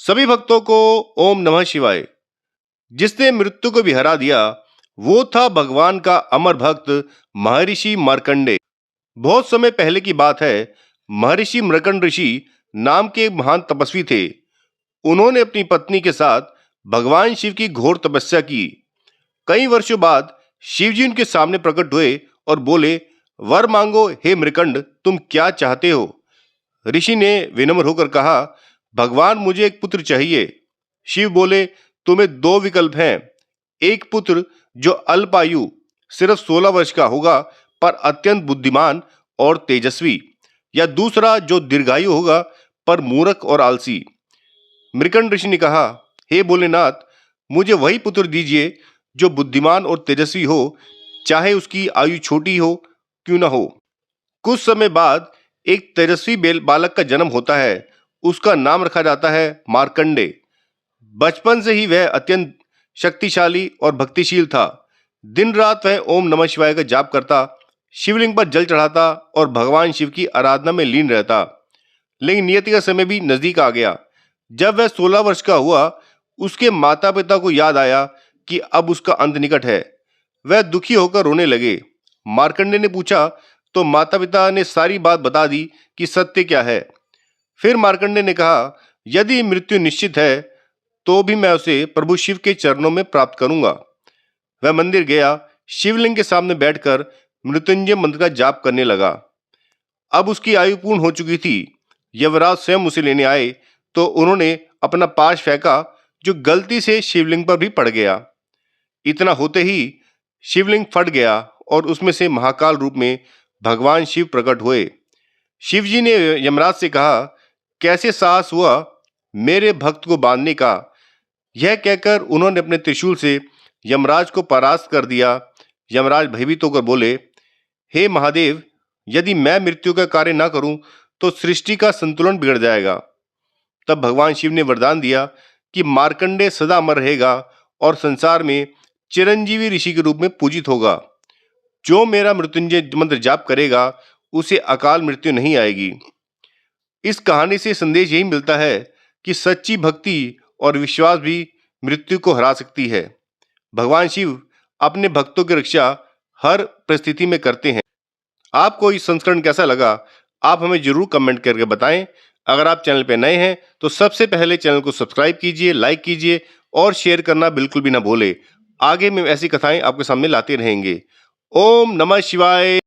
सभी भक्तों को ओम नमः शिवाय। जिसने मृत्यु को भी हरा दिया वो था भगवान का अमर भक्त महर्षि मार्कंडे। बहुत समय पहले की बात है। महर्षि मार्कंड ऋषि नाम के एक महान तपस्वी थे। उन्होंने अपनी पत्नी के साथ भगवान शिव की घोर तपस्या की। कई वर्षों बाद शिव जी उनके सामने प्रकट हुए और बोले, वर मांगो हे मृकंड, तुम क्या चाहते हो। ऋषि ने विनम्र होकर कहा, भगवान मुझे एक पुत्र चाहिए। शिव बोले, तुम्हें दो विकल्प हैं। एक पुत्र जो अल्पायु सिर्फ 16 वर्ष का होगा पर अत्यंत बुद्धिमान और तेजस्वी, या दूसरा जो दीर्घायु होगा पर मूर्ख और आलसी। मृकंड ऋषि ने कहा, हे भोलेनाथ, मुझे वही पुत्र दीजिए जो बुद्धिमान और तेजस्वी हो, चाहे उसकी आयु छोटी हो क्यों ना हो। कुछ समय बाद एक तेजस्वी बालक का जन्म होता है। उसका नाम रखा जाता है मार्कंडे। बचपन से ही वह अत्यंत शक्तिशाली और भक्तिशील था। दिन रात वह ओम नमः शिवाय का जाप करता, शिवलिंग पर जल चढ़ाता और भगवान शिव की आराधना में लीन रहता। लेकिन नियति का समय भी नजदीक आ गया। जब वह 16 वर्ष का हुआ, उसके माता पिता को याद आया कि अब उसका अंत निकट है। वह दुखी होकर रोने लगे। मार्कंडे ने पूछा तो माता पिता ने सारी बात बता दी कि सत्य क्या है। फिर मार्कंडे ने कहा, यदि मृत्यु निश्चित है तो भी मैं उसे प्रभु शिव के चरणों में प्राप्त करूंगा। वह मंदिर गया, शिवलिंग के सामने बैठकर मृत्युंजय मंत्र का जाप करने लगा। अब उसकी आयु पूर्ण हो चुकी थी। यमराज स्वयं उसे लेने आए तो उन्होंने अपना पाश फेंका जो गलती से शिवलिंग पर भी पड़ गया। इतना होते ही शिवलिंग फट गया और उसमें से महाकाल रूप में भगवान शिव प्रकट हुए। शिव जी ने यमराज से कहा, कैसे साहस हुआ मेरे भक्त को बांधने का। यह कहकर उन्होंने अपने त्रिशूल से यमराज को परास्त कर दिया। यमराज भयभीत होकर बोले, हे महादेव, यदि मैं मृत्यु का कार्य ना करूं तो सृष्टि का संतुलन बिगड़ जाएगा। तब भगवान शिव ने वरदान दिया कि मार्कंडे सदा अमर रहेगा और संसार में चिरंजीवी ऋषि के रूप में पूजित होगा। जो मेरा मृत्युंजय मंत्र जाप करेगा उसे अकाल मृत्यु नहीं आएगी। इस कहानी से संदेश यही मिलता है कि सच्ची भक्ति और विश्वास भी मृत्यु को हरा सकती है। भगवान शिव अपने भक्तों की रक्षा हर परिस्थिति में करते हैं। आपको इस संस्करण कैसा लगा, आप हमें जरूर कमेंट करके बताएं। अगर आप चैनल पर नए हैं तो सबसे पहले चैनल को सब्सक्राइब कीजिए, लाइक कीजिए और शेयर करना बिल्कुल भी ना भूलें। आगे में ऐसी कथाएं आपके सामने लाते रहेंगे। ओम नमः शिवाय।